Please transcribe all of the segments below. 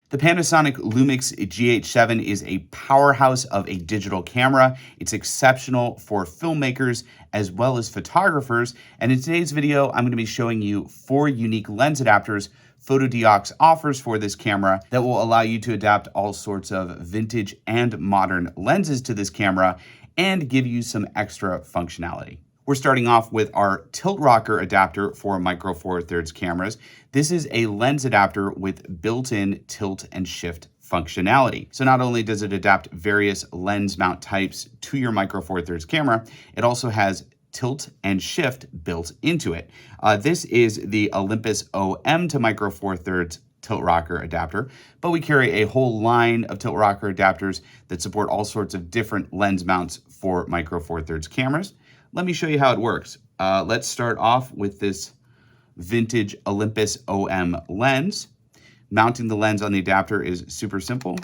The Panasonic Lumix GH7 is a powerhouse of a digital camera. It's exceptional for filmmakers as well as photographers. And in today's video, I'm going to be showing you 4 unique lens adapters Fotodiox offers for this camera that will allow you to adapt all sorts of vintage and modern lenses to this camera and give you some extra functionality. We're starting off with our tilt rocker adapter for micro four thirds cameras. This is a lens adapter with built-in tilt and shift functionality. So not only does it adapt various lens mount types to your micro four thirds camera, it also has tilt and shift built into it. This is the Olympus OM to micro four thirds tilt rocker adapter, but we carry a whole line of tilt rocker adapters that support all sorts of different lens mounts for micro four thirds cameras. Let me show you how it works. Let's start off with this vintage Olympus OM lens. Mounting the lens on the adapter is super simple.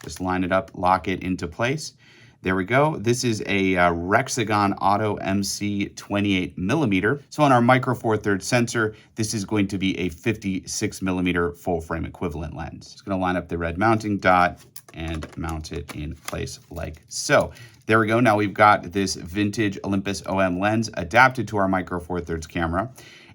Just line it up, lock it into place. There we go. This is a Rexagon Auto MC 28mm. So on our micro four thirds sensor, this is going to be a 56mm full frame equivalent lens. Just gonna line up the red mounting dot and mount it in place like so. There we go. Now we've got this vintage Olympus OM lens adapted to our micro four thirds camera.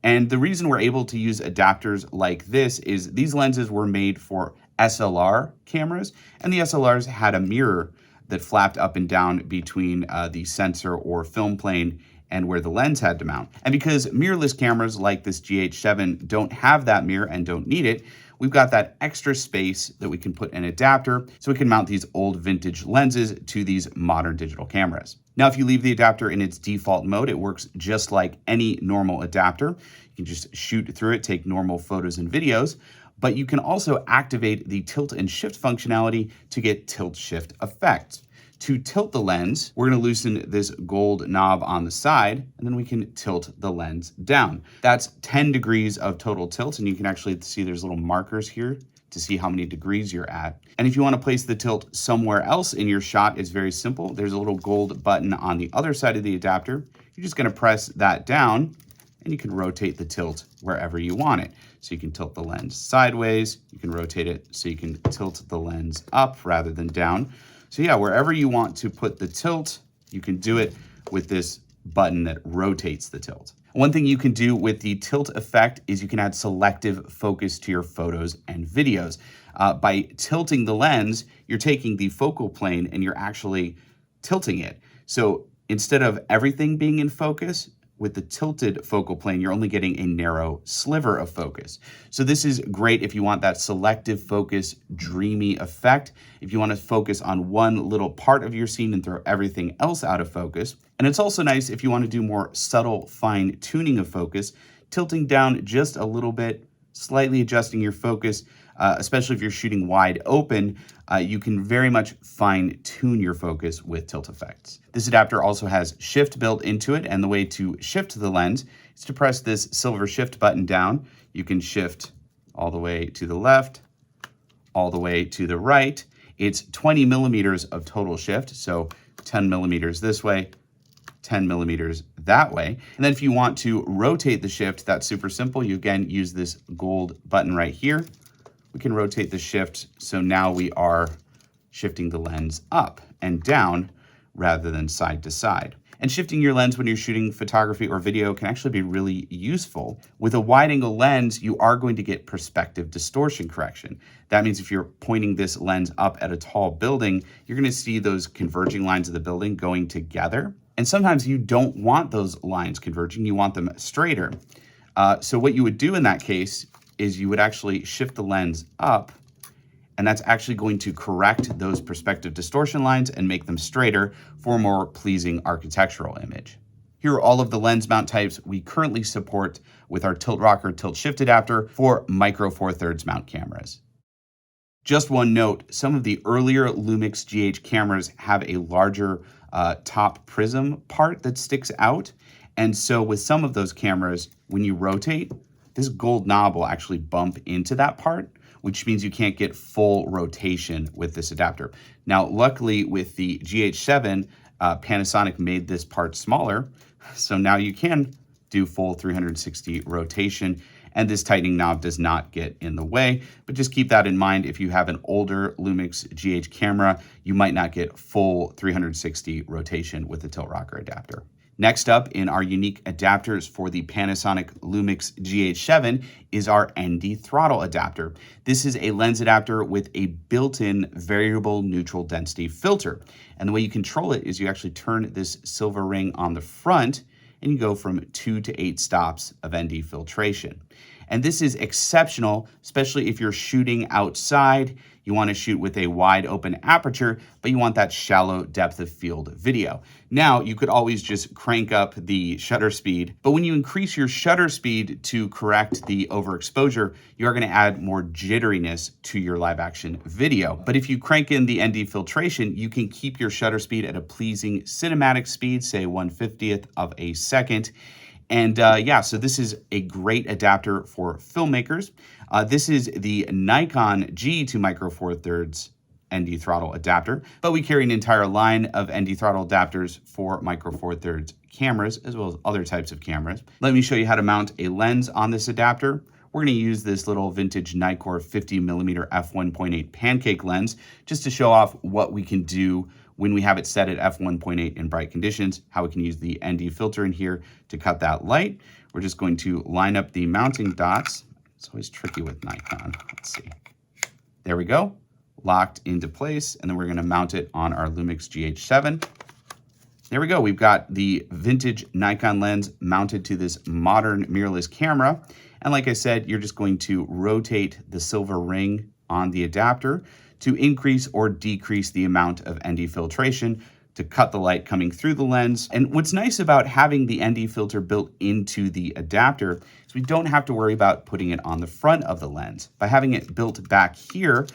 And the reason we're able to use adapters like this is these lenses were made for SLR cameras, and the SLRs had a mirror that flapped up and down between the sensor or film plane and where the lens had to mount. And because mirrorless cameras like this GH7 don't have that mirror and don't need it, we've got that extra space that we can put an adapter so we can mount these old vintage lenses to these modern digital cameras. Now, if you leave the adapter in its default mode, it works just like any normal adapter. You can just shoot through it, take normal photos and videos, but you can also activate the tilt and shift functionality to get tilt shift effects. To tilt the lens, we're going to loosen this gold knob on the side, and then we can tilt the lens down. That's 10 degrees of total tilt, and you can actually see there's little markers here to see how many degrees you're at. And if you want to place the tilt somewhere else in your shot, it's very simple. There's a little gold button on the other side of the adapter. You're just going to press that down, and you can rotate the tilt wherever you want it. So you can tilt the lens sideways, you can rotate it so you can tilt the lens up rather than down. So yeah, wherever you want to put the tilt, you can do it with this button that rotates the tilt. One thing you can do with the tilt effect is you can add selective focus to your photos and videos. By tilting the lens, you're taking the focal plane and you're actually tilting it. So instead of everything being in focus, with the tilted focal plane, you're only getting a narrow sliver of focus. So this is great if you want that selective focus, dreamy effect, if you want to focus on one little part of your scene and throw everything else out of focus. And it's also nice if you want to do more subtle fine tuning of focus, tilting down just a little bit, slightly adjusting your focus, especially if you're shooting wide open, you can very much fine tune your focus with tilt effects. This adapter also has shift built into it, and the way to shift the lens is to press this silver shift button down. You can shift all the way to the left, all the way to the right. It's 20 millimeters of total shift, so 10 millimeters this way, 10 millimeters that way. And then if you want to rotate the shift, that's super simple. You again use this gold button right here. We can rotate the shift, so now we are shifting the lens up and down rather than side to side. And shifting your lens when you're shooting photography or video can actually be really useful. With a wide angle lens, you are going to get perspective distortion correction. That means if you're pointing this lens up at a tall building, you're gonna see those converging lines of the building going together. And sometimes you don't want those lines converging, you want them straighter. So what you would do in that case is you would actually shift the lens up, and that's actually going to correct those perspective distortion lines and make them straighter for a more pleasing architectural image. Here are all of the lens mount types we currently support with our tilt rocker tilt shift adapter for micro four thirds mount cameras. Just one note, some of the earlier Lumix GH cameras have a larger top prism part that sticks out. And so with some of those cameras, when you rotate, this gold knob will actually bump into that part, which means you can't get full rotation with this adapter. Now, luckily with the GH7, Panasonic made this part smaller, so now you can do full 360 rotation and this tightening knob does not get in the way. But just keep that in mind. If you have an older Lumix GH camera, you might not get full 360 rotation with the tilt rocker adapter. Next up in our unique adapters for the Panasonic Lumix GH7 is our ND throttle adapter. This is a lens adapter with a built-in variable neutral density filter. And the way you control it is you actually turn this silver ring on the front and you go from 2 to 8 stops of ND filtration. And this is exceptional, especially if you're shooting outside. You want to shoot with a wide open aperture, but you want that shallow depth of field video. Now, you could always just crank up the shutter speed, but when you increase your shutter speed to correct the overexposure, you are going to add more jitteriness to your live action video. But if you crank in the ND filtration, you can keep your shutter speed at a pleasing cinematic speed, say 1/50th of a second. And yeah, so this is a great adapter for filmmakers. This is the Nikon GE2 Micro Four Thirds ND throttle adapter, but we carry an entire line of ND throttle adapters for Micro Four Thirds cameras, as well as other types of cameras. Let me show you how to mount a lens on this adapter. We're going to use this little vintage Nikkor 50mm f1.8 pancake lens just to show off what we can do when we have it set at f1.8 in bright conditions, how we can use the ND filter in here to cut that light. We're just going to line up the mounting dots. It's always tricky with Nikon. Let's see. There we go, locked into place. And then we're going to mount it on our Lumix GH7. There we go. We've got the vintage Nikon lens mounted to this modern mirrorless camera. And like I said, you're just going to rotate the silver ring on the adapter to increase or decrease the amount of ND filtration to cut the light coming through the lens. And what's nice about having the ND filter built into the adapter is we don't have to worry about putting it on the front of the lens. By having it built back here,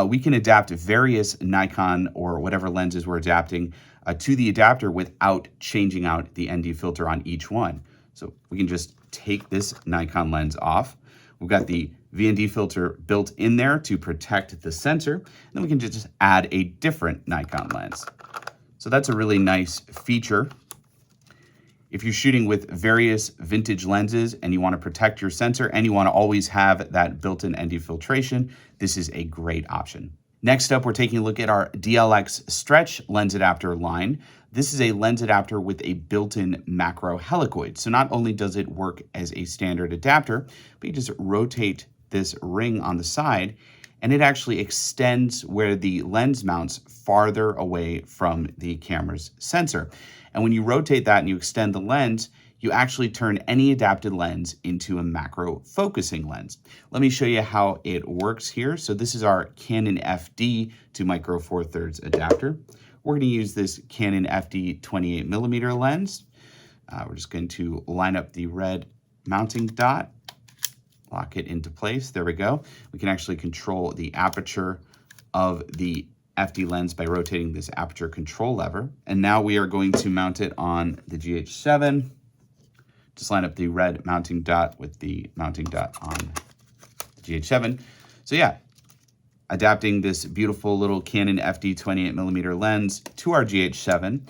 we can adapt various Nikon or whatever lenses we're adapting to the adapter without changing out the ND filter on each one. So we can just take this Nikon lens off. We've got the VND filter built in there to protect the sensor. And then we can just add a different Nikon lens. So that's a really nice feature. If you're shooting with various vintage lenses and you want to protect your sensor and you want to always have that built-in ND filtration, this is a great option. Next up, we're taking a look at our DLX Stretch lens adapter line. This is a lens adapter with a built-in macro helicoid. So not only does it work as a standard adapter, but you just rotate this ring on the side and it actually extends where the lens mounts farther away from the camera's sensor. And when you rotate that and you extend the lens, you actually turn any adapted lens into a macro focusing lens. Let me show you how it works here. So this is our Canon FD to Micro Four Thirds adapter. We're going to use this Canon FD 28mm lens. We're just going to line up the red mounting dot, lock it into place. There we go. We can actually control the aperture of the FD lens by rotating this aperture control lever. And now we are going to mount it on the GH7. Just line up the red mounting dot with the mounting dot on the GH7. So yeah, adapting this beautiful little Canon FD 28mm lens to our GH7.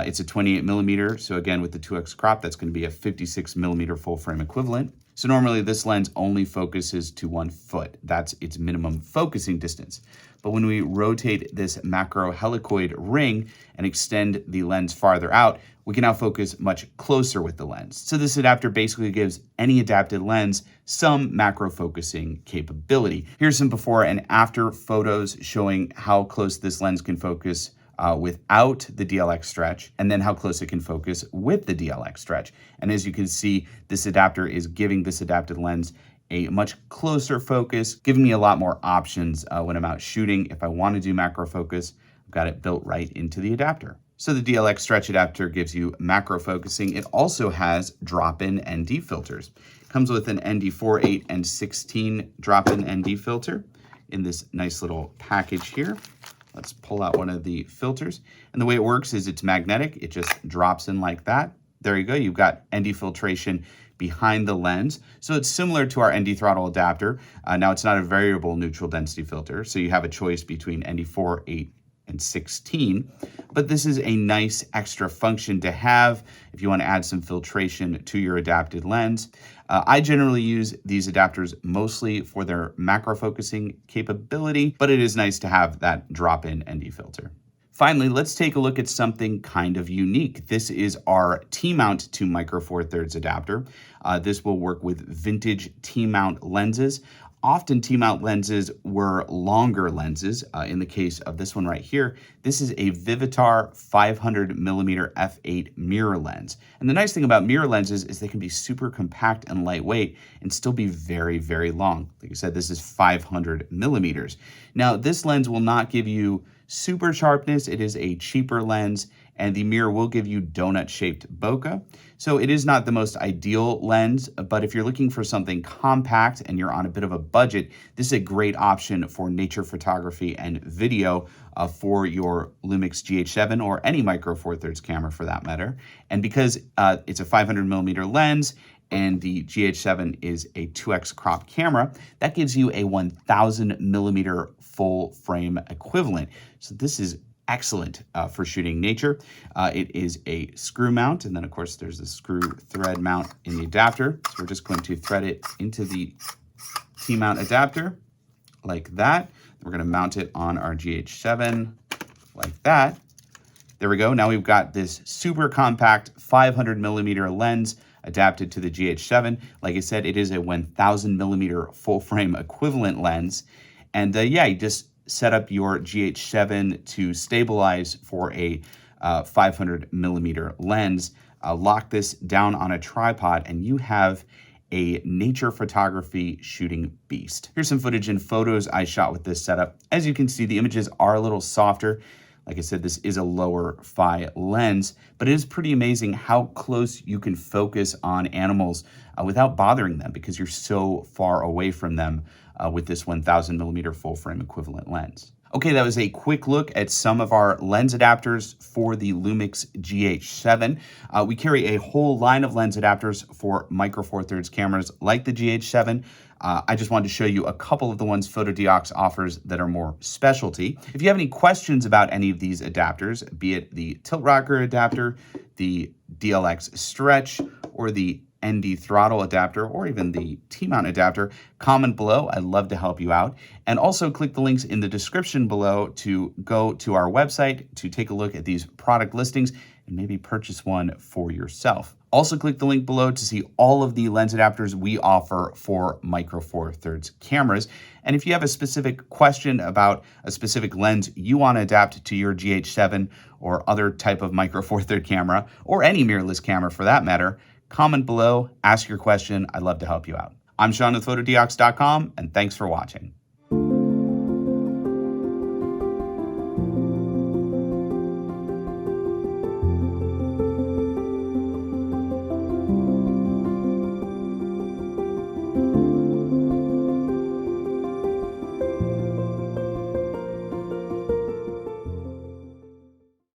It's a 28mm, so again with the 2x crop, that's going to be a 56mm full frame equivalent. So normally this lens only focuses to 1 foot. That's its minimum focusing distance. But when we rotate this macro helicoid ring and extend the lens farther out, we can now focus much closer with the lens. So this adapter basically gives any adapted lens some macro focusing capability. Here's some before and after photos showing how close this lens can focus without the DLX stretch, and then how close it can focus with the DLX stretch. And as you can see, this adapter is giving this adapted lens a much closer focus, giving me a lot more options when I'm out shooting. If I want to do macro focus, I've got it built right into the adapter. So the DLX stretch adapter gives you macro focusing. It also has drop-in ND filters. It comes with an ND 4, 8, and 16 drop-in ND filter in this nice little package here. Let's pull out one of the filters. And the way it works is it's magnetic. It just drops in like that. There you go. You've got ND filtration behind the lens. So it's similar to our ND throttle adapter. Now it's not a variable neutral density filter. So you have a choice between ND 4, 8, and 16. But this is a nice extra function to have if you want to add some filtration to your adapted lens. I generally use these adapters mostly for their macro focusing capability, but it is nice to have that drop-in ND filter. Finally, let's take a look at something kind of unique. This is our T-mount to Micro Four Thirds adapter. This will work with vintage T-mount lenses. Often T-mount lenses were longer lenses. In the case of this one right here, this is a Vivitar 500mm f8 mirror lens. And the nice thing about mirror lenses is they can be super compact and lightweight and still be very, very long. Like I said, this is 500mm. Now, this lens will not give you super sharpness. It is a cheaper lens, and the mirror will give you donut-shaped bokeh. So it is not the most ideal lens, but if you're looking for something compact and you're on a bit of a budget, this is a great option for nature photography and video for your Lumix GH7 or any Micro Four Thirds camera for that matter. And because it's a 500mm lens, and the GH7 is a 2x crop camera, that gives you a 1000mm full frame equivalent. So this is excellent for shooting nature. It is a screw mount, and then of course there's the screw thread mount in the adapter. So we're just going to thread it into the T-mount adapter like that. We're gonna mount it on our GH7 like that. There we go. Now we've got this super compact 500mm lens adapted to the GH7. Like I said, it is a 1000mm full frame equivalent lens. And yeah, you just set up your GH7 to stabilize for a 500mm lens, lock this down on a tripod, and you have a nature photography shooting beast. Here's some footage and photos I shot with this setup. As you can see, the images are a little softer. Like I said, this is a lower Phi lens, but it is pretty amazing how close you can focus on animals without bothering them because you're so far away from them with this 1000mm full frame equivalent lens. Okay, that was a quick look at some of our lens adapters for the Lumix GH7. We carry a whole line of lens adapters for Micro Four Thirds cameras like the GH7. I just wanted to show you a couple of the ones Fotodiox offers that are more specialty. If you have any questions about any of these adapters, be it the tilt rocker adapter, the DLX stretch, or the ND throttle adapter, or even the T-mount adapter, comment below. I'd love to help you out. And also click the links in the description below to go to our website to take a look at these product listings and maybe purchase one for yourself. Also click the link below to see all of the lens adapters we offer for Micro Four Thirds cameras. And if you have a specific question about a specific lens you want to adapt to your GH7 or other type of Micro Four Thirds camera, or any mirrorless camera for that matter, comment below, ask your question. I'd love to help you out. I'm Sean with Fotodiox.com, and thanks for watching.